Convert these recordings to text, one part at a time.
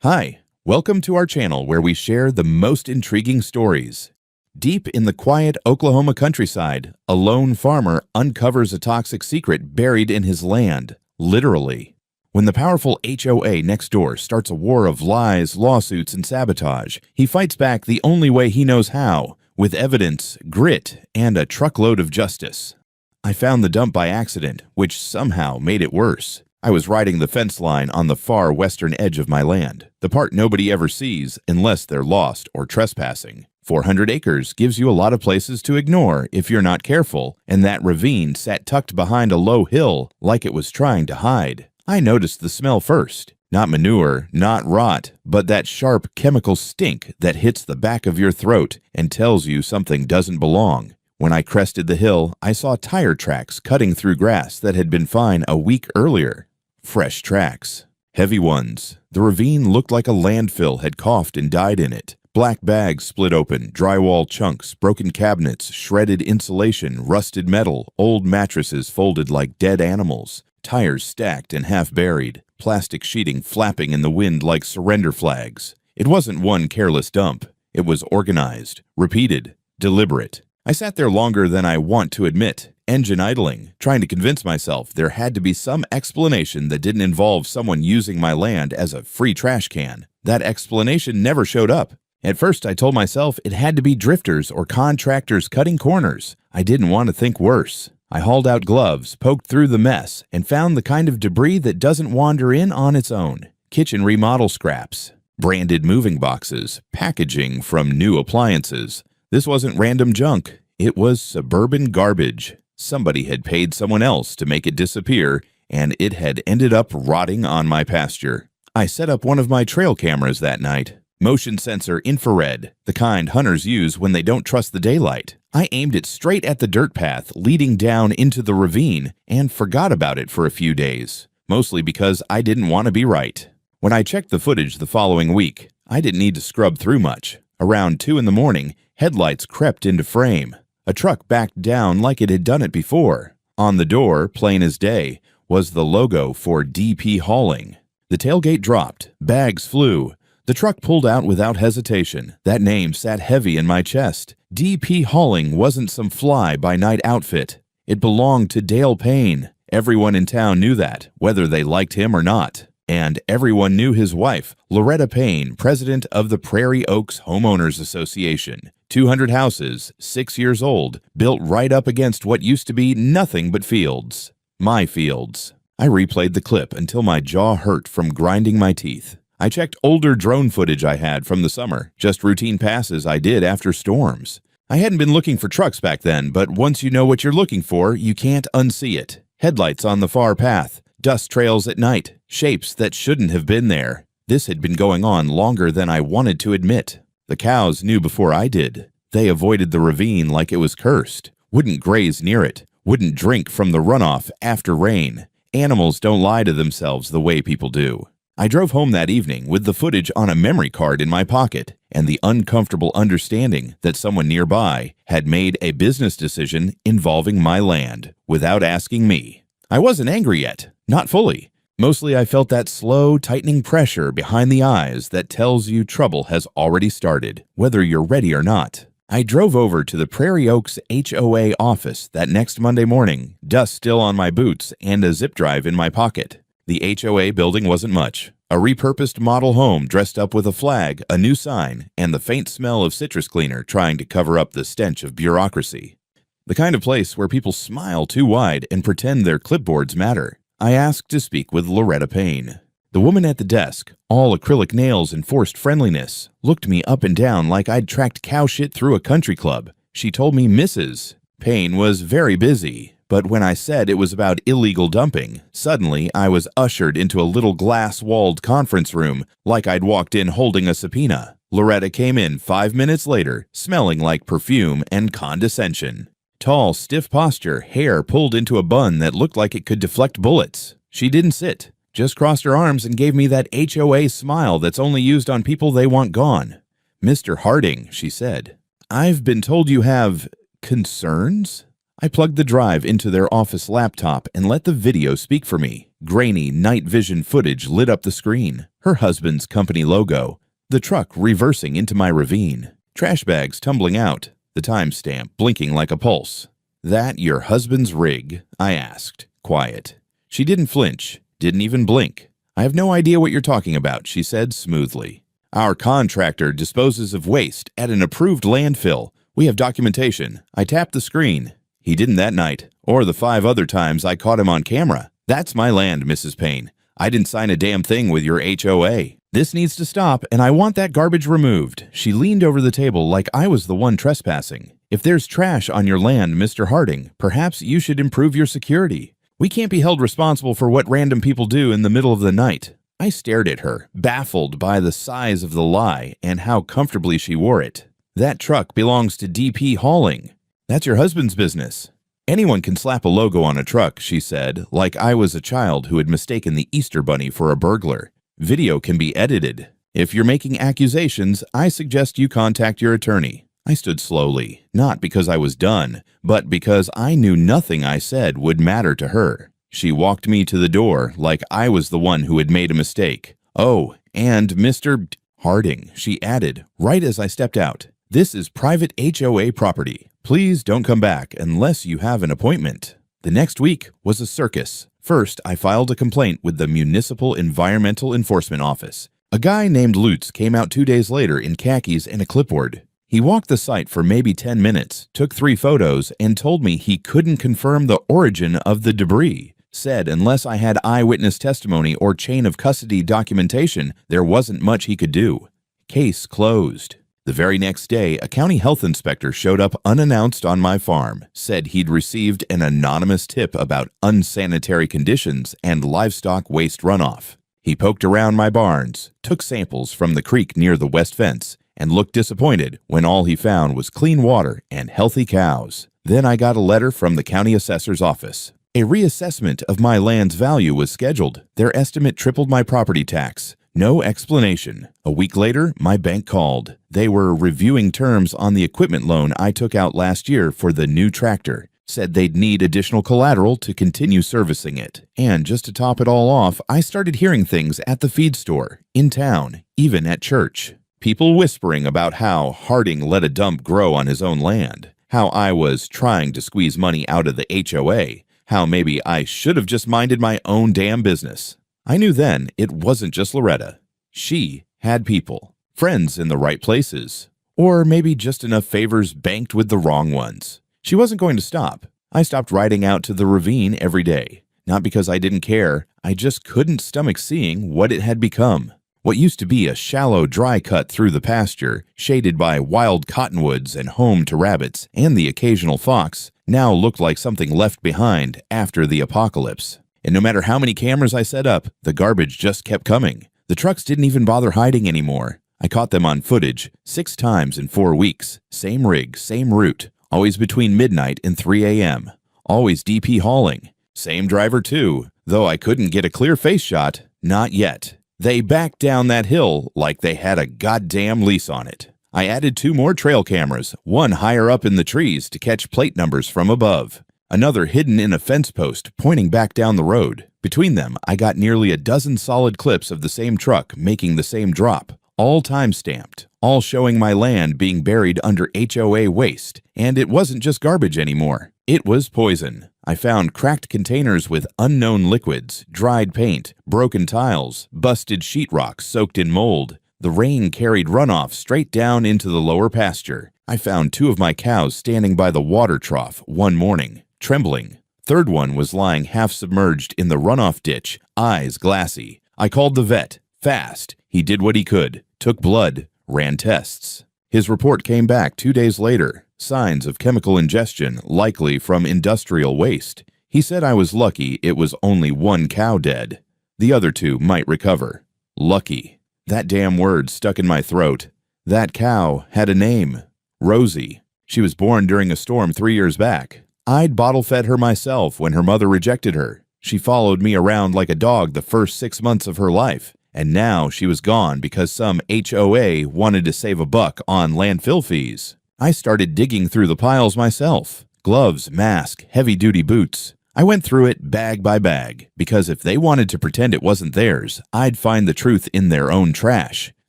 Hi, welcome to our channel where we share the most intriguing stories. Deep in the quiet Oklahoma countryside, a lone farmer uncovers a toxic secret buried in his land, literally. When the powerful HOA next door starts a war of lies, lawsuits, and sabotage, he fights back the only way he knows how, with evidence, grit, and a truckload of justice. I found the dump by accident, which somehow made it worse. I was riding the fence line on the far western edge of my land, the part nobody ever sees unless they're lost or trespassing. 400 acres gives you a lot of places to ignore if you're not careful, and that ravine sat tucked behind a low hill like it was trying to hide. I noticed the smell first. Not manure, not rot, but that sharp chemical stink that hits the back of your throat and tells you something doesn't belong. When I crested the hill, I saw tire tracks cutting through grass that had been fine a week earlier. Fresh tracks. Heavy ones. The ravine looked like a landfill had coughed and died in it. Black bags split open, drywall chunks, broken cabinets, shredded insulation, rusted metal, old mattresses folded like dead animals, tires stacked and half buried, plastic sheeting flapping in the wind like surrender flags. It wasn't one careless dump. It was organized, repeated, deliberate. I sat there longer than I want to admit, engine idling, trying to convince myself there had to be some explanation that didn't involve someone using my land as a free trash can. That explanation never showed up. At first, I told myself it had to be drifters or contractors cutting corners. I didn't want to think worse. I hauled out gloves, poked through the mess, and found the kind of debris that doesn't wander in on its own. Kitchen remodel scraps, branded moving boxes, packaging from new appliances. This wasn't random junk. It was suburban garbage. Somebody had paid someone else to make it disappear, and it had ended up rotting on my pasture. I set up one of my trail cameras that night. Motion sensor infrared, the kind hunters use when they don't trust the daylight. I aimed it straight at the dirt path leading down into the ravine and forgot about it for a few days, mostly because I didn't want to be right. When I checked the footage the following week, I didn't need to scrub through much. Around 2 in the morning, headlights crept into frame. A truck backed down like it had done it before. On the door, plain as day, was the logo for DP Hauling. The tailgate dropped. Bags flew. The truck pulled out without hesitation. That name sat heavy in my chest. DP Hauling wasn't some fly-by-night outfit. It belonged to Dale Payne. Everyone in town knew that, whether they liked him or not. And everyone knew his wife, Loretta Payne, president of the Prairie Oaks Homeowners Association. 200 houses, 6 years old, built right up against what used to be nothing but fields. My fields. I replayed the clip until my jaw hurt from grinding my teeth. I checked older drone footage I had from the summer, just routine passes I did after storms. I hadn't been looking for trucks back then, but once you know what you're looking for, you can't unsee it. Headlights on the far path, dust trails at night, shapes that shouldn't have been there. This had been going on longer than I wanted to admit. The cows knew before I did. They avoided the ravine like it was cursed, wouldn't graze near it, wouldn't drink from the runoff after rain. Animals don't lie to themselves the way people do. I drove home that evening with the footage on a memory card in my pocket and the uncomfortable understanding that someone nearby had made a business decision involving my land without asking me. I wasn't angry yet, not fully. Mostly I felt that slow, tightening pressure behind the eyes that tells you trouble has already started, whether you're ready or not. I drove over to the Prairie Oaks HOA office that next Monday morning, dust still on my boots and a zip drive in my pocket. The HOA building wasn't much. A repurposed model home dressed up with a flag, a new sign, and the faint smell of citrus cleaner trying to cover up the stench of bureaucracy. The kind of place where people smile too wide and pretend their clipboards matter. I asked to speak with Loretta Payne. The woman at the desk, all acrylic nails and forced friendliness, looked me up and down like I'd tracked cow shit through a country club. She told me Mrs. Payne was very busy, but when I said it was about illegal dumping, suddenly I was ushered into a little glass-walled conference room like I'd walked in holding a subpoena. Loretta came in 5 minutes later, smelling like perfume and condescension. Tall, stiff posture, hair pulled into a bun that looked like it could deflect bullets. She didn't sit, just crossed her arms and gave me that HOA smile that's only used on people they want gone. "Mr. Harding," she said, "I've been told you have concerns?" I plugged the drive into their office laptop and let the video speak for me. Grainy night vision footage lit up the screen. Her husband's company logo. The truck reversing into my ravine. Trash bags tumbling out. The timestamp blinking like a pulse. "That your husband's rig?" I asked. Quiet. She didn't flinch. Didn't even blink. "I have no idea what you're talking about," she said smoothly. "Our contractor disposes of waste at an approved landfill. We have documentation." I tapped the screen. "He didn't that night, or the 5 other times I caught him on camera. That's my land, Mrs. Payne. I didn't sign a damn thing with your HOA. This needs to stop, and I want that garbage removed." She leaned over the table like I was the one trespassing. "If there's trash on your land, Mr. Harding, perhaps you should improve your security. We can't be held responsible for what random people do in the middle of the night." I stared at her, baffled by the size of the lie and how comfortably she wore it. "That truck belongs to DP Hauling. That's your husband's business." "Anyone can slap a logo on a truck," she said, like I was a child who had mistaken the Easter Bunny for a burglar. "Video can be edited. If you're making accusations, I suggest you contact your attorney." I stood slowly, not because I was done, but because I knew nothing I said would matter to her. She walked me to the door like I was the one who had made a mistake. "Oh, and Mr. Harding," she added, right as I stepped out. "This is private HOA property. Please don't come back unless you have an appointment." The next week was a circus. First, I filed a complaint with the Municipal Environmental Enforcement Office. A guy named Lutz came out 2 days later in khakis and a clipboard. He walked the site for maybe 10 minutes, took 3 photos, and told me he couldn't confirm the origin of the debris. Said unless I had eyewitness testimony or chain of custody documentation, there wasn't much he could do. Case closed. The very next day, a county health inspector showed up unannounced on my farm, said he'd received an anonymous tip about unsanitary conditions and livestock waste runoff. He poked around my barns, took samples from the creek near the west fence, and looked disappointed when all he found was clean water and healthy cows. Then I got a letter from the county assessor's office. A reassessment of my land's value was scheduled. Their estimate tripled my property tax. No explanation. A week later, my bank called. They were reviewing terms on the equipment loan I took out last year for the new tractor. Said they'd need additional collateral to continue servicing it. And just to top it all off, I started hearing things at the feed store, in town, even at church. People whispering about how Harding let a dump grow on his own land, how I was trying to squeeze money out of the HOA, how maybe I should have just minded my own damn business. I knew then it wasn't just Loretta. She had people, friends in the right places, or maybe just enough favors banked with the wrong ones. She wasn't going to stop. I stopped riding out to the ravine every day, not because I didn't care, I just couldn't stomach seeing what it had become. What used to be a shallow dry cut through the pasture, shaded by wild cottonwoods and home to rabbits and the occasional fox, now looked like something left behind after the apocalypse. And no matter how many cameras I set up, the garbage just kept coming. The trucks didn't even bother hiding anymore. I caught them on footage 6 times in 4 weeks. Same rig, same route, always between midnight and 3 a.m. Always DP hauling. Same driver too, though I couldn't get a clear face shot, not yet. They backed down that hill like they had a goddamn lease on it. I added 2 more trail cameras, one higher up in the trees to catch plate numbers from above, another hidden in a fence post pointing back down the road. Between them, I got nearly a dozen solid clips of the same truck making the same drop, all time-stamped, all showing my land being buried under HOA waste. And it wasn't just garbage anymore. It was poison. I found cracked containers with unknown liquids, dried paint, broken tiles, busted sheetrock soaked in mold. The rain carried runoff straight down into the lower pasture. I found 2 of my cows standing by the water trough one morning, trembling. Third one was lying half submerged in the runoff ditch, eyes glassy. I called the vet. Fast. He did what he could. Took blood. Ran tests. His report came back 2 days later. Signs of chemical ingestion, likely from industrial waste. He said I was lucky it was only 1 cow dead. The other 2 might recover. Lucky. That damn word stuck in my throat. That cow had a name. Rosie. She was born during a storm 3 years back. I'd bottle-fed her myself when her mother rejected her. She followed me around like a dog the first 6 months of her life. And now she was gone because some HOA wanted to save a buck on landfill fees. I started digging through the piles myself. gloves, mask, heavy-duty boots. I went through it bag by bag, because if they wanted to pretend it wasn't theirs, I'd find the truth in their own trash.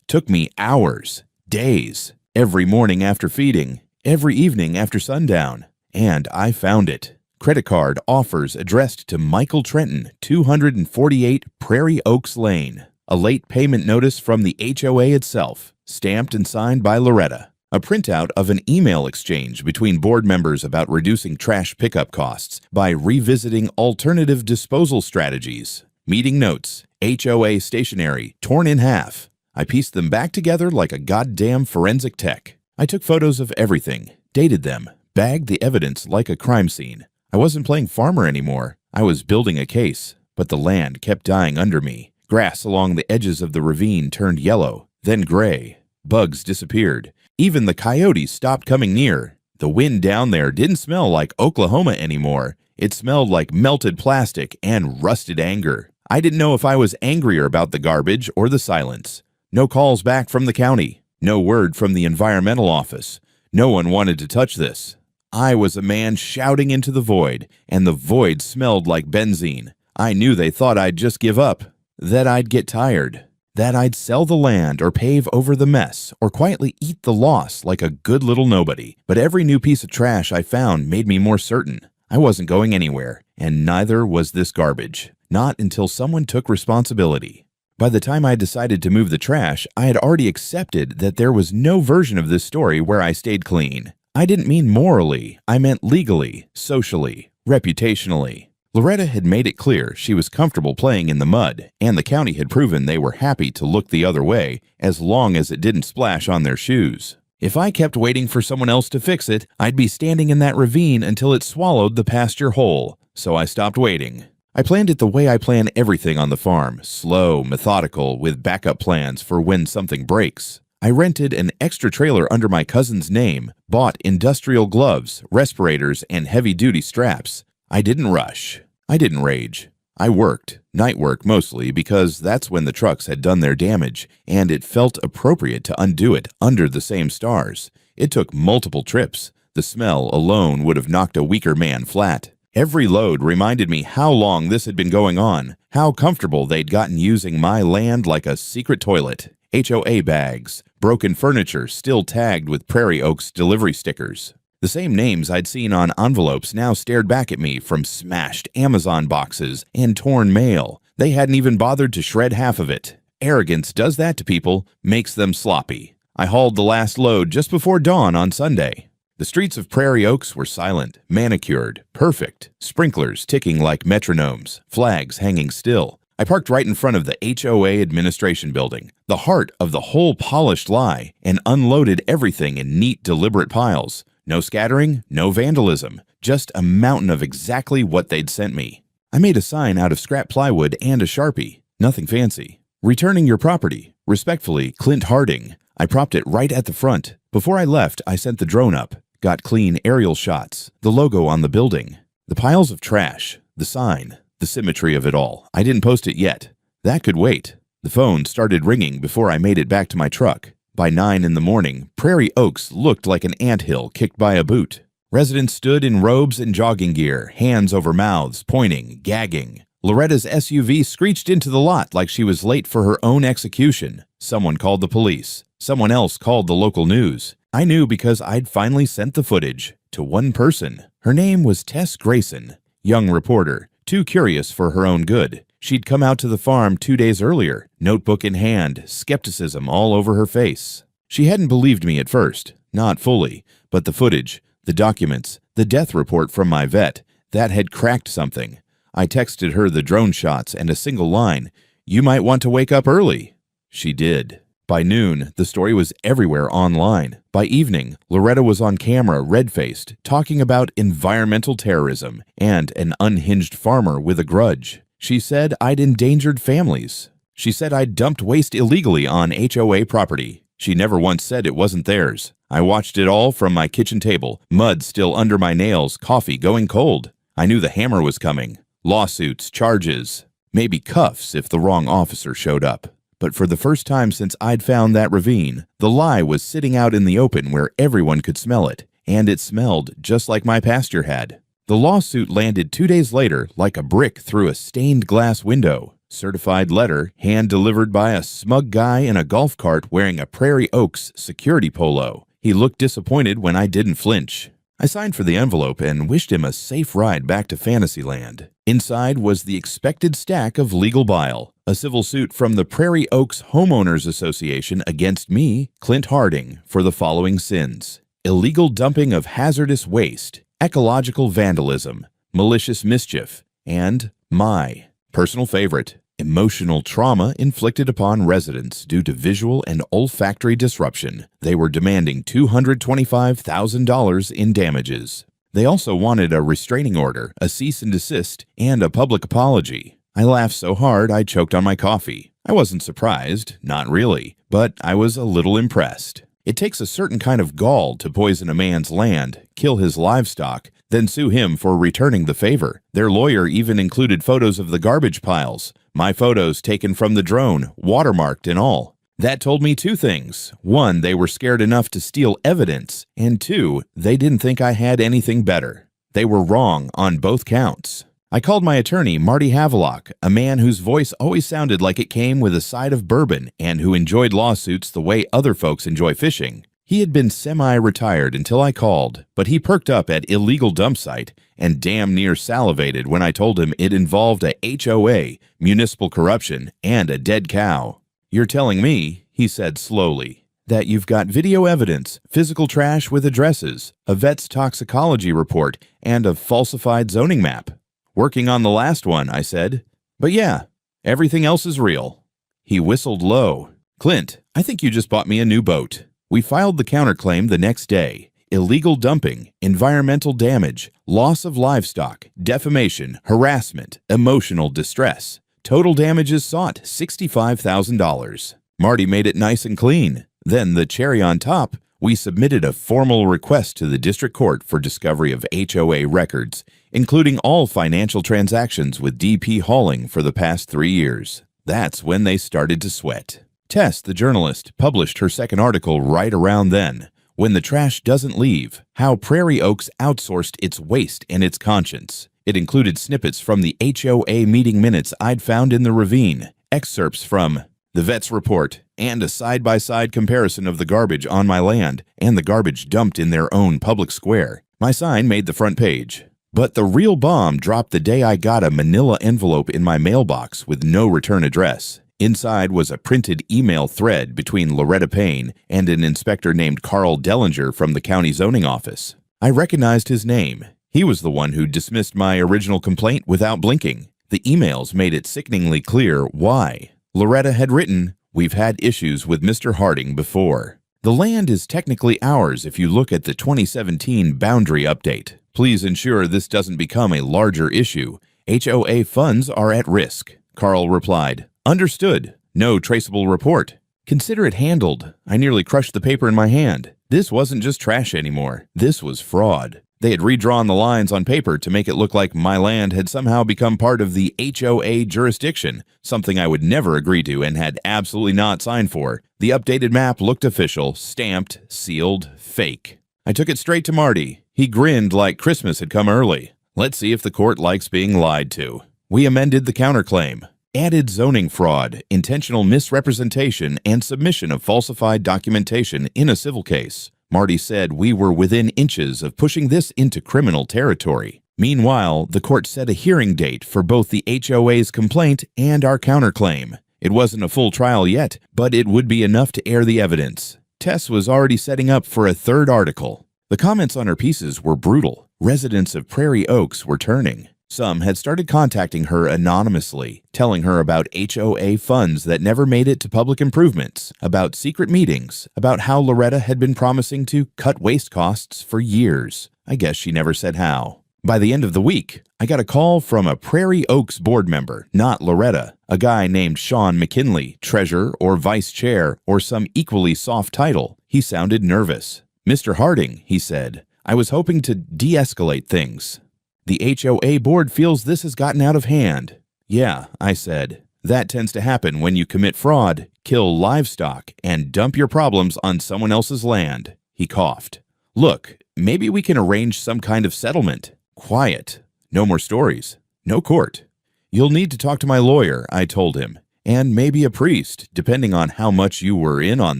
Took me hours, days, every morning after feeding, every evening after sundown. And I found it. Credit card offers addressed to Michael Trenton, 248 Prairie Oaks Lane. A late payment notice from the HOA itself, stamped and signed by Loretta. A printout of an email exchange between board members about reducing trash pickup costs by revisiting alternative disposal strategies. Meeting notes, HOA stationery, torn in half. I pieced them back together like a goddamn forensic tech. I took photos of everything, dated them, bagged the evidence like a crime scene. I wasn't playing farmer anymore. I was building a case, but the land kept dying under me. Grass along the edges of the ravine turned yellow, then gray. Bugs disappeared. Even the coyotes stopped coming near. The wind down there didn't smell like Oklahoma anymore. It smelled like melted plastic and rusted anger. I didn't know if I was angrier about the garbage or the silence. No calls back from the county. No word from the environmental office. No one wanted to touch this. I was a man shouting into the void, and the void smelled like benzene. I knew they thought I'd just give up, that I'd get tired, that I'd sell the land or pave over the mess or quietly eat the loss like a good little nobody. But every new piece of trash I found made me more certain. I wasn't going anywhere, and neither was this garbage. Not until someone took responsibility. By the time I decided to move the trash, I had already accepted that there was no version of this story where I stayed clean. I didn't mean morally, I meant legally, socially, reputationally. Loretta had made it clear she was comfortable playing in the mud, and the county had proven they were happy to look the other way as long as it didn't splash on their shoes. If I kept waiting for someone else to fix it, I'd be standing in that ravine until it swallowed the pasture whole, so I stopped waiting. I planned it the way I plan everything on the farm, slow, methodical, with backup plans for when something breaks. I rented an extra trailer under my cousin's name, bought industrial gloves, respirators, and heavy-duty straps. I didn't rush. I didn't rage. I worked, night work mostly, because that's when the trucks had done their damage, and it felt appropriate to undo it under the same stars. It took multiple trips. The smell alone would have knocked a weaker man flat. Every load reminded me how long this had been going on, how comfortable they'd gotten using my land like a secret toilet. HOA bags, broken furniture still tagged with Prairie Oaks delivery stickers. The same names I'd seen on envelopes now stared back at me from smashed Amazon boxes and torn mail. They hadn't even bothered to shred half of it. Arrogance does that to people, makes them sloppy. I hauled the last load just before dawn on Sunday. The streets of Prairie Oaks were silent, manicured, perfect, sprinklers ticking like metronomes, flags hanging still. I parked right in front of the HOA administration building, the heart of the whole polished lie, and unloaded everything in neat, deliberate piles. No scattering, no vandalism, just a mountain of exactly what they'd sent me. I made a sign out of scrap plywood and a Sharpie. Nothing fancy. Returning your property. Respectfully, Clint Harding. I propped it right at the front. Before I left, I sent the drone up. Got clean aerial shots, the logo on the building, the piles of trash, the sign. The symmetry of it all. I didn't post it yet. That could wait. The phone started ringing before I made it back to my truck. By 9 in the morning, Prairie Oaks looked like an anthill kicked by a boot. Residents stood in robes and jogging gear, hands over mouths, pointing, gagging. Loretta's SUV screeched into the lot like she was late for her own execution. Someone called the police. Someone else called the local news. I knew because I'd finally sent the footage to one person. Her name was Tess Grayson, young reporter. Too curious for her own good. She'd come out to the farm 2 days earlier, notebook in hand, skepticism all over her face. She hadn't believed me at first, not fully, but the footage, the documents, the death report from my vet, that had cracked something. I texted her the drone shots and a single line, "You might want to wake up early." She did. By noon, the story was everywhere online. By evening, Loretta was on camera, red-faced, talking about environmental terrorism and an unhinged farmer with a grudge. She said I'd endangered families. She said I'd dumped waste illegally on HOA property. She never once said it wasn't theirs. I watched it all from my kitchen table, mud still under my nails, coffee going cold. I knew the hammer was coming. Lawsuits, charges, maybe cuffs if the wrong officer showed up. But for the first time since I'd found that ravine, the lie was sitting out in the open where everyone could smell it, and it smelled just like my pasture had. The lawsuit landed 2 days later like a brick through a stained glass window. Certified letter, hand-delivered by a smug guy in a golf cart wearing a Prairie Oaks security polo. He looked disappointed when I didn't flinch. I signed for the envelope and wished him a safe ride back to Fantasyland. Inside was the expected stack of legal bile, a civil suit from the Prairie Oaks Homeowners Association against me, Clint Harding, for the following sins: illegal dumping of hazardous waste, ecological vandalism, malicious mischief, and my personal favorite, emotional trauma inflicted upon residents due to visual and olfactory disruption. They were demanding $225,000 in damages. They also wanted a restraining order, a cease and desist, and a public apology. I laughed so hard I choked on my coffee. I wasn't surprised, not really, but I was a little impressed. It takes a certain kind of gall to poison a man's land, kill his livestock, then sue him for returning the favor. Their lawyer even included photos of the garbage piles, my photos taken from the drone, watermarked and all. That told me two things. One, they were scared enough to steal evidence, and two, they didn't think I had anything better. They were wrong on both counts. I called my attorney, Marty Havelock, a man whose voice always sounded like it came with a side of bourbon and who enjoyed lawsuits the way other folks enjoy fishing. He had been semi-retired until I called, but he perked up at illegal dump site and damn near salivated when I told him it involved a HOA, municipal corruption, and a dead cow. "You're telling me," he said slowly, "that you've got video evidence, physical trash with addresses, a vet's toxicology report, and a falsified zoning map." "Working on the last one," I said. "But yeah, everything else is real." He whistled low. "Clint, I think you just bought me a new boat." We filed the counterclaim the next day. Illegal dumping, environmental damage, loss of livestock, defamation, harassment, emotional distress. Total damages sought $65,000. Marty made it nice and clean. Then, the cherry on top, we submitted a formal request to the district court for discovery of HOA records, including all financial transactions with DP Hauling for the past 3 years. That's when they started to sweat. Tess, the journalist, published her second article right around then, "When the Trash Doesn't Leave: How Prairie Oaks Outsourced Its Waste and Its Conscience." It included snippets from the HOA meeting minutes I'd found in the ravine, excerpts from the vet's report, and a side-by-side comparison of the garbage on my land and the garbage dumped in their own public square. My sign made the front page. But the real bomb dropped the day I got a manila envelope in my mailbox with no return address. Inside was a printed email thread between Loretta Payne and an inspector named Carl Dellinger from the county zoning office. I recognized his name. He was the one who dismissed my original complaint without blinking. The emails made it sickeningly clear why. Loretta had written, "We've had issues with Mr. Harding before. The land is technically ours if you look at the 2017 boundary update. Please ensure this doesn't become a larger issue. HOA funds are at risk." Carl replied, "Understood. No traceable report." "Consider it handled." I nearly crushed the paper in my hand. This wasn't just trash anymore. This was fraud. They had redrawn the lines on paper to make it look like my land had somehow become part of the HOA jurisdiction, something I would never agree to and had absolutely not signed for. The updated map looked official, stamped, sealed, fake. I took it straight to Marty. He grinned like Christmas had come early. Let's see if the court likes being lied to. We amended the counterclaim. Added zoning fraud, intentional misrepresentation, and submission of falsified documentation in a civil case. Marty said we were within inches of pushing this into criminal territory. Meanwhile, the court set a hearing date for both the HOA's complaint and our counterclaim. It wasn't a full trial yet, but it would be enough to air the evidence. Tess was already setting up for a third article. The comments on her pieces were brutal. Residents of Prairie Oaks were turning. Some had started contacting her anonymously, telling her about HOA funds that never made it to public improvements, about secret meetings, about how Loretta had been promising to cut waste costs for years. I guess she never said how. By the end of the week, I got a call from a Prairie Oaks board member, not Loretta, a guy named Sean McKinley, treasurer or vice chair or some equally soft title. He sounded nervous. "Mr. Harding," he said, "I was hoping to de-escalate things. The HOA board feels this has gotten out of hand." "Yeah," I said. "That tends to happen when you commit fraud, kill livestock, and dump your problems on someone else's land." He coughed. Look, maybe we can arrange some kind of settlement. Quiet. No more stories. No court. You'll need to talk to my lawyer, I told him, and maybe a priest, depending on how much you were in on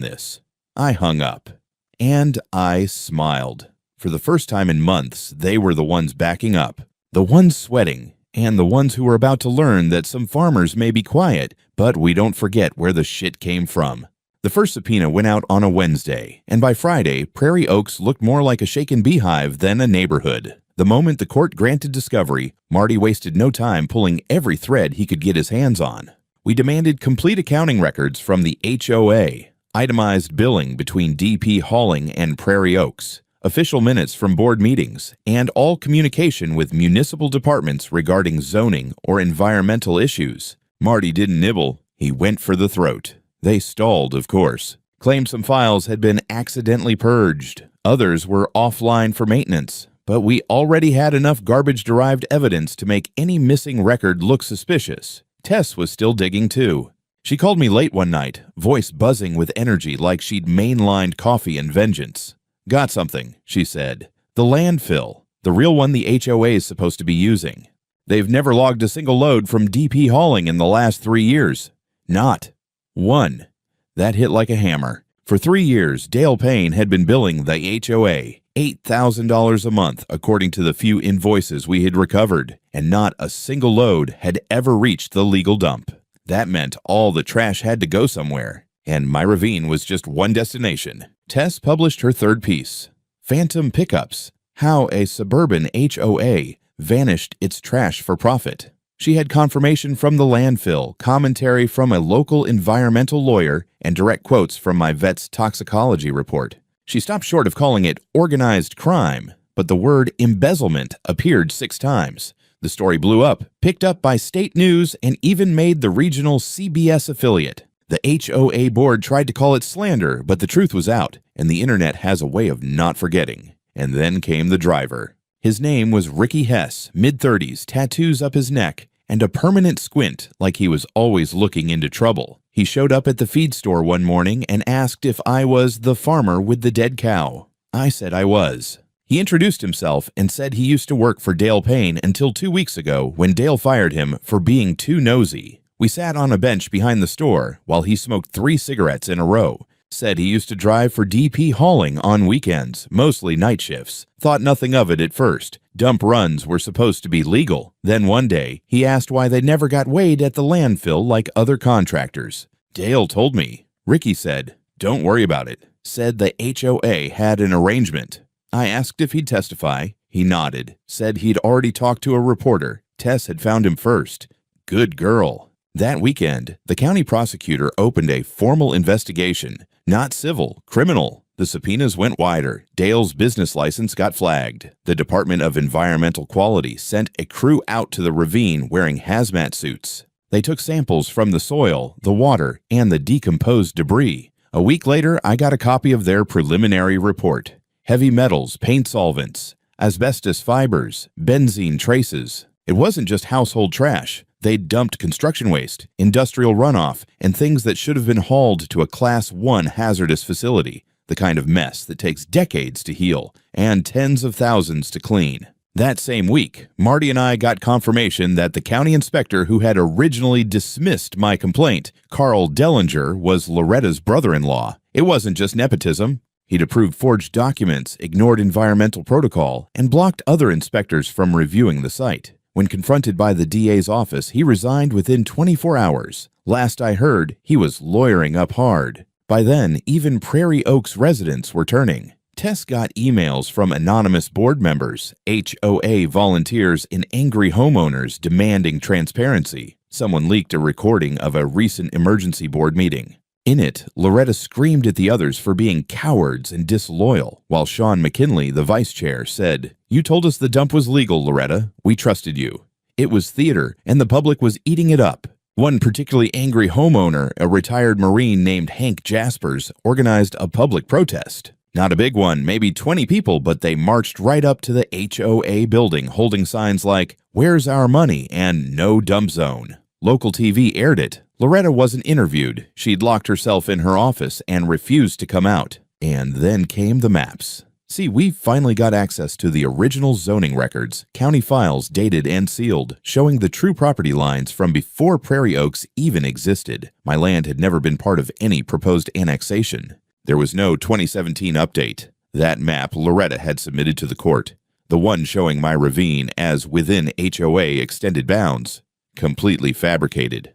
this. I hung up. And I smiled. For the first time in months, they were the ones backing up, the ones sweating, and the ones who were about to learn that some farmers may be quiet, but we don't forget where the shit came from. The first subpoena went out on a Wednesday, and by Friday, Prairie Oaks looked more like a shaken beehive than a neighborhood. The moment the court granted discovery, Marty wasted no time pulling every thread he could get his hands on. We demanded complete accounting records from the HOA, itemized billing between DP Hauling and Prairie Oaks, official minutes from board meetings, and all communication with municipal departments regarding zoning or environmental issues. Marty didn't nibble, he went for the throat. They stalled, of course. Claimed some files had been accidentally purged. Others were offline for maintenance. But we already had enough garbage-derived evidence to make any missing record look suspicious. Tess was still digging too. She called me late one night, voice buzzing with energy like she'd mainlined coffee and vengeance. "Got something," she said. "The landfill. The real one the HOA is supposed to be using. They've never logged a single load from DP Hauling in the last 3 years. Not one." That hit like a hammer. For 3 years, Dale Payne had been billing the HOA $8,000 a month according to the few invoices we had recovered, and not a single load had ever reached the legal dump. That meant all the trash had to go somewhere, and my ravine was just one destination. Tess published her third piece, Phantom Pickups, How a Suburban HOA Vanished Its Trash for Profit. She had confirmation from the landfill, commentary from a local environmental lawyer, and direct quotes from my vet's toxicology report. She stopped short of calling it organized crime, but the word embezzlement appeared 6 times. The story blew up, picked up by state news, and even made the regional CBS affiliate. The HOA board tried to call it slander, but the truth was out, and the internet has a way of not forgetting. And then came the driver. His name was Ricky Hess, mid-30s, tattoos up his neck, and a permanent squint like he was always looking into trouble. He showed up at the feed store one morning and asked if I was the farmer with the dead cow. I said I was. He introduced himself and said he used to work for Dale Payne until 2 weeks ago when Dale fired him for being too nosy. We sat on a bench behind the store while he smoked 3 cigarettes in a row. Said he used to drive for DP Hauling on weekends, mostly night shifts. Thought nothing of it at first. Dump runs were supposed to be legal. Then one day, he asked why they never got weighed at the landfill like other contractors. Dale told me. Ricky said, "Don't worry about it." Said the HOA had an arrangement. I asked if he'd testify. He nodded. Said he'd already talked to a reporter. Tess had found him first. Good girl. That weekend, the county prosecutor opened a formal investigation. Not civil, criminal. The subpoenas went wider. Dale's business license got flagged. The Department of Environmental Quality sent a crew out to the ravine wearing hazmat suits. They took samples from the soil, the water, and the decomposed debris. A week later, I got a copy of their preliminary report. Heavy metals, paint solvents, asbestos fibers, benzene traces. It wasn't just household trash. They'd dumped construction waste, industrial runoff, and things that should have been hauled to a Class 1 hazardous facility, the kind of mess that takes decades to heal and tens of thousands to clean. That same week, Marty and I got confirmation that the county inspector who had originally dismissed my complaint, Carl Dellinger, was Loretta's brother-in-law. It wasn't just nepotism. He'd approved forged documents, ignored environmental protocol, and blocked other inspectors from reviewing the site. When confronted by the DA's office, he resigned within 24 hours. Last I heard, he was lawyering up hard. By then, even Prairie Oaks residents were turning. Tess got emails from anonymous board members, HOA volunteers, and angry homeowners demanding transparency. Someone leaked a recording of a recent emergency board meeting. In it, Loretta screamed at the others for being cowards and disloyal, while Sean McKinley, the vice chair, said, "You told us the dump was legal, Loretta. We trusted you." It was theater, and the public was eating it up. One particularly angry homeowner, a retired Marine named Hank Jaspers, organized a public protest. Not a big one, maybe 20 people, but they marched right up to the HOA building holding signs like, "Where's our money?" and "No dump zone." Local TV aired it. Loretta wasn't interviewed. She'd locked herself in her office and refused to come out. And then came the maps. See, we finally got access to the original zoning records, county files dated and sealed, showing the true property lines from before Prairie Oaks even existed. My land had never been part of any proposed annexation. There was no 2017 update. That map Loretta had submitted to the court, the one showing my ravine as within HOA extended bounds, completely fabricated.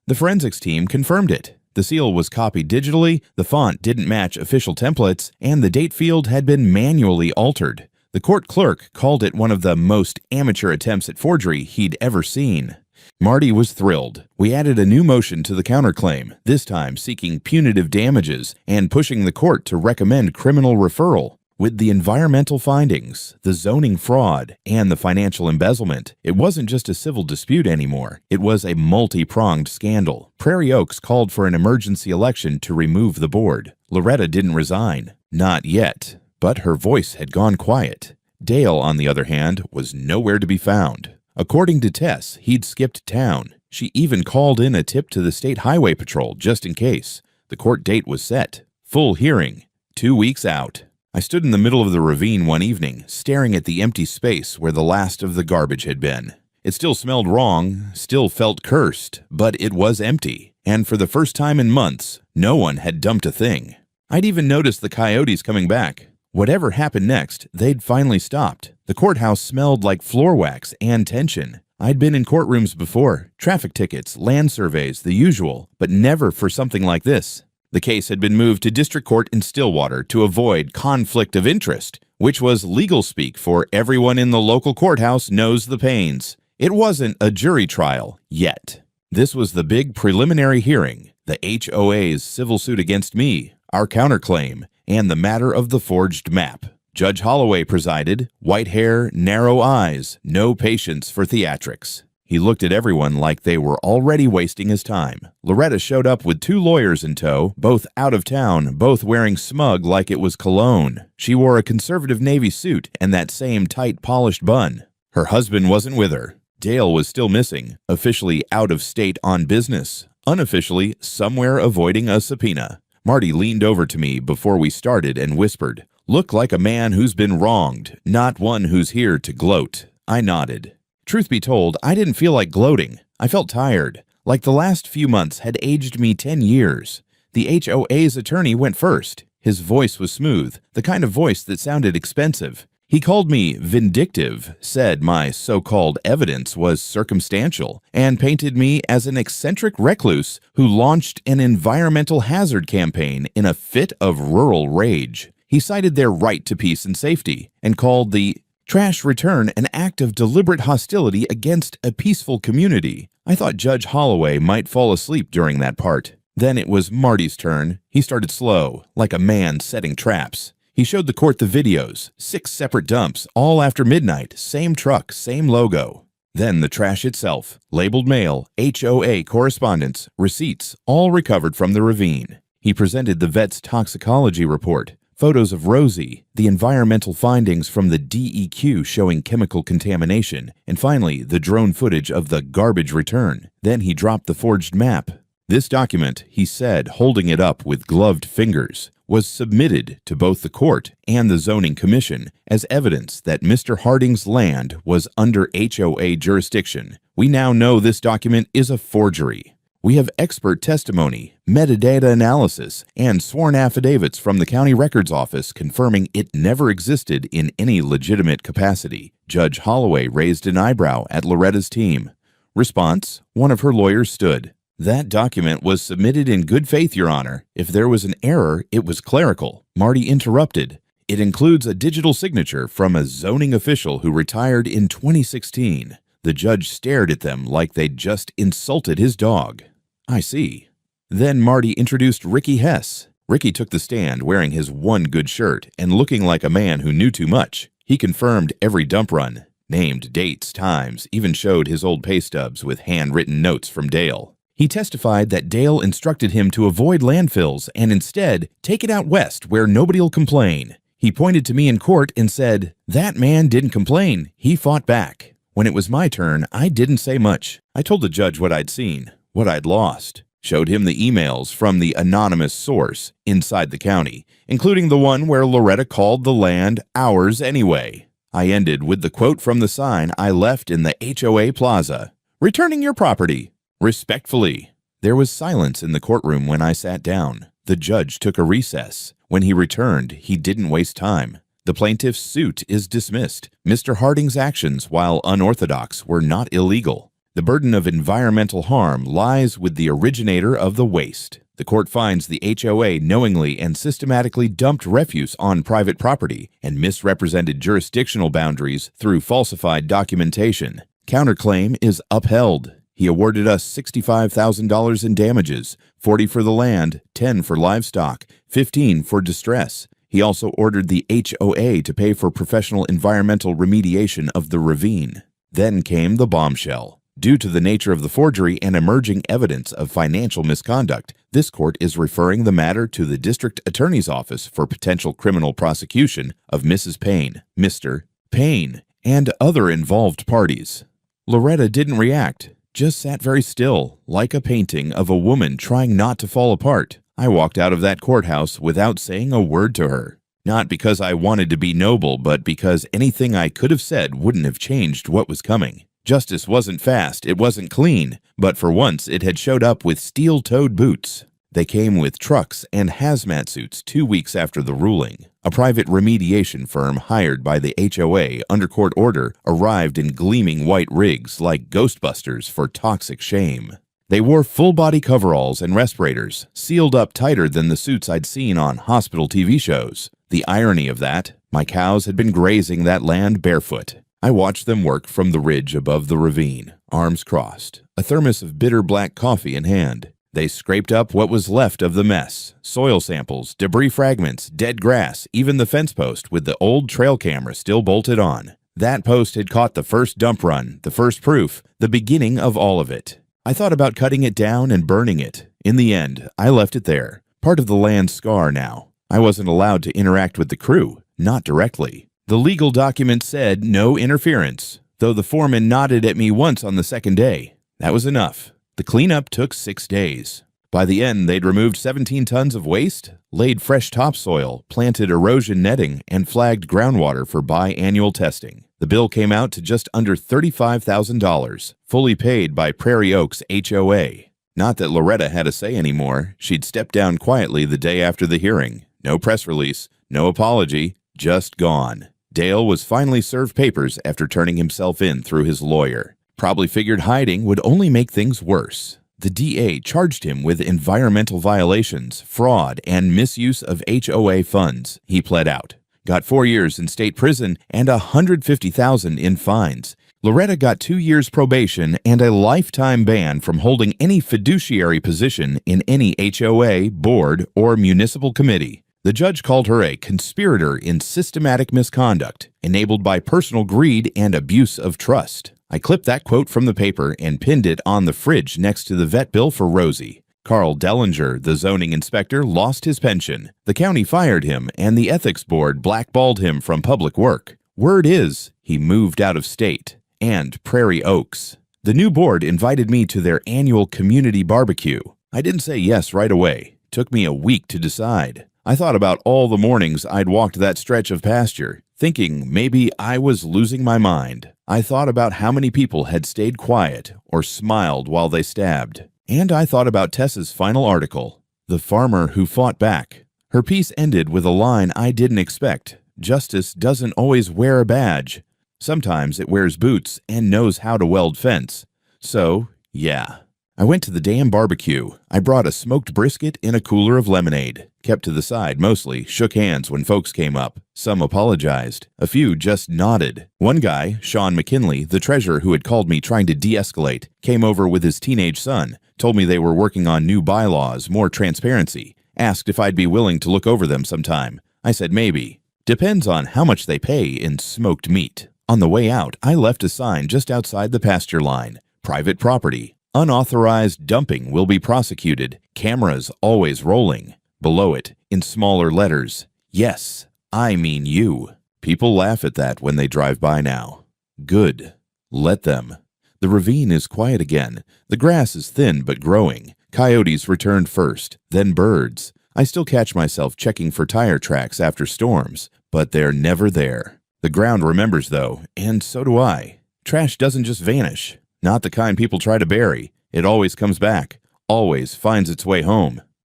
The forensics team confirmed it. The seal was copied digitally, the font didn't match official templates, and the date field had been manually altered. The court clerk called it one of the most amateur attempts at forgery he'd ever seen. Marty was thrilled. We added a new motion to the counterclaim, this time seeking punitive damages and pushing the court to recommend criminal referral. With the environmental findings, the zoning fraud, and the financial embezzlement, it wasn't just a civil dispute anymore. It was a multi-pronged scandal. Prairie Oaks called for an emergency election to remove the board. Loretta didn't resign. Not yet. But her voice had gone quiet. Dale, on the other hand, was nowhere to be found. According to Tess, he'd skipped town. She even called in a tip to the State Highway Patrol just in case. The court date was set. Full hearing. 2 weeks out. I stood in the middle of the ravine one evening, staring at the empty space where the last of the garbage had been. It still smelled wrong, still felt cursed, but it was empty. And for the first time in months, no one had dumped a thing. I'd even noticed the coyotes coming back. Whatever happened next, they'd finally stopped. The courthouse smelled like floor wax and tension. I'd been in courtrooms before, traffic tickets, land surveys, the usual, but never for something like this. The case had been moved to district court in Stillwater to avoid conflict of interest, which was legal speak for everyone in the local courthouse knows the pains. It wasn't a jury trial yet. This was the big preliminary hearing, the HOA's civil suit against me, our counterclaim, and the matter of the forged map. Judge Holloway presided, white hair, narrow eyes, no patience for theatrics. He looked at everyone like they were already wasting his time. Loretta showed up with 2 lawyers in tow, both out of town, both wearing smug like it was cologne. She wore a conservative navy suit and that same tight polished bun. Her husband wasn't with her. Dale was still missing, officially out of state on business, unofficially somewhere avoiding a subpoena. Marty leaned over to me before we started and whispered, "Look like a man who's been wronged, not one who's here to gloat." I nodded. Truth be told, I didn't feel like gloating. I felt tired, like the last few months had aged me 10 years. The HOA's attorney went first. His voice was smooth, the kind of voice that sounded expensive. He called me vindictive, said my so-called evidence was circumstantial, and painted me as an eccentric recluse who launched an environmental hazard campaign in a fit of rural rage. He cited their right to peace and safety, and called the trash return an act of deliberate hostility against a peaceful community. I thought Judge Holloway might fall asleep during that part. Then it was Marty's turn. He started slow, like a man setting traps. He showed the court the videos, 6 separate dumps, all after midnight, same truck, same logo. Then the trash itself, labeled mail, HOA correspondence, receipts, all recovered from the ravine. He presented the vet's toxicology report, photos of Rosie, the environmental findings from the DEQ showing chemical contamination, and finally the drone footage of the garbage return. Then he dropped the forged map. This document, he said, holding it up with gloved fingers, was submitted to both the court and the zoning commission as evidence that Mr. Harding's land was under HOA jurisdiction. We now know this document is a forgery. We have expert testimony, metadata analysis, and sworn affidavits from the county records office confirming it never existed in any legitimate capacity. Judge Holloway raised an eyebrow at Loretta's team. Response: one of her lawyers stood. That document was submitted in good faith, Your Honor. If there was an error, it was clerical. Marty interrupted. It includes a digital signature from a zoning official who retired in 2016. The judge stared at them like they'd just insulted his dog. I see. Then Marty introduced Ricky Hess. Ricky took the stand wearing his one good shirt and looking like a man who knew too much. He confirmed every dump run, named dates, times, even showed his old pay stubs with handwritten notes from Dale. He testified that Dale instructed him to avoid landfills and instead take it out west where nobody'll complain. He pointed to me in court and said, "That man didn't complain, he fought back." When it was my turn, I didn't say much. I told the judge what I'd seen, what I'd lost. Showed him the emails from the anonymous source inside the county, including the one where Loretta called the land ours anyway. I ended with the quote from the sign I left in the HOA plaza. "Returning your property. Respectfully." There was silence in the courtroom when I sat down. The judge took a recess. When he returned, he didn't waste time. The plaintiff's suit is dismissed. Mr. Harding's actions, while unorthodox, were not illegal. The burden of environmental harm lies with the originator of the waste. The court finds the HOA knowingly and systematically dumped refuse on private property and misrepresented jurisdictional boundaries through falsified documentation. Counterclaim is upheld. He awarded us $65,000 in damages, $40,000 for the land, $10,000 for livestock, $15,000 for distress. He also ordered the HOA to pay for professional environmental remediation of the ravine. Then came the bombshell. Due to the nature of the forgery and emerging evidence of financial misconduct, this court is referring the matter to the district attorney's office for potential criminal prosecution of Mrs. Payne, Mr. Payne, and other involved parties. Loretta didn't react, just sat very still, like a painting of a woman trying not to fall apart. I walked out of that courthouse without saying a word to her. Not because I wanted to be noble, but because anything I could have said wouldn't have changed what was coming. Justice wasn't fast, it wasn't clean, but for once it had showed up with steel-toed boots. They came with trucks and hazmat suits 2 weeks after the ruling. A private remediation firm hired by the HOA under court order arrived in gleaming white rigs like Ghostbusters for toxic shame. They wore full-body coveralls and respirators, sealed up tighter than the suits I'd seen on hospital TV shows. The irony of that, my cows had been grazing that land barefoot. I watched them work from the ridge above the ravine, arms crossed, a thermos of bitter black coffee in hand. They scraped up what was left of the mess, soil samples, debris fragments, dead grass, even the fence post with the old trail camera still bolted on. That post had caught the first dump run, the first proof, the beginning of all of it. I thought about cutting it down and burning it. In the end, I left it there, part of the land's scar now. I wasn't allowed to interact with the crew, not directly. The legal document said no interference, though the foreman nodded at me once on the second day. That was enough. The cleanup took 6 days. By the end, they'd removed 17 tons of waste, laid fresh topsoil, planted erosion netting, and flagged groundwater for biannual testing. The bill came out to just under $35,000, fully paid by Prairie Oaks HOA. Not that Loretta had a say anymore. She'd stepped down quietly the day after the hearing. No press release, no apology, just gone. Dale was finally served papers after turning himself in through his lawyer. Probably figured hiding would only make things worse. The DA charged him with environmental violations, fraud, and misuse of HOA funds. He pled out. Got 4 years in state prison and $150,000 in fines. Loretta got 2 years probation and a lifetime ban from holding any fiduciary position in any HOA, board, or municipal committee. The judge called her a conspirator in systematic misconduct, enabled by personal greed and abuse of trust. I clipped that quote from the paper and pinned it on the fridge next to the vet bill for Rosie. Carl Dellinger, the zoning inspector, lost his pension. The county fired him, and the ethics board blackballed him from public work. Word is, he moved out of state. And Prairie Oaks. The new board invited me to their annual community barbecue. I didn't say yes right away. Took me a week to decide. I thought about all the mornings I'd walked that stretch of pasture, thinking maybe I was losing my mind. I thought about how many people had stayed quiet or smiled while they stabbed. And I thought about Tessa's final article, The Farmer Who Fought Back. Her piece ended with a line I didn't expect. Justice doesn't always wear a badge. Sometimes it wears boots and knows how to weld fence. So, yeah. I went to the damn barbecue. I brought a smoked brisket in a cooler of lemonade. Kept to the side mostly, shook hands when folks came up. Some apologized. A few just nodded. One guy, Sean McKinley, the treasurer who had called me trying to de-escalate, came over with his teenage son, told me they were working on new bylaws, more transparency, asked if I'd be willing to look over them sometime. I said maybe. Depends on how much they pay in smoked meat. On the way out, I left a sign just outside the pasture line. Private property. Unauthorized dumping will be prosecuted. Cameras always rolling. Below it, in smaller letters, yes, I mean you. People laugh at that when they drive by now. Good. Let them. The ravine is quiet again. The grass is thin but growing. Coyotes returned first, then birds. I still catch myself checking for tire tracks after storms, but they're never there. The ground remembers, though, and so do I. Trash doesn't just vanish. Not the kind people try to bury. It always comes back, always finds its way home.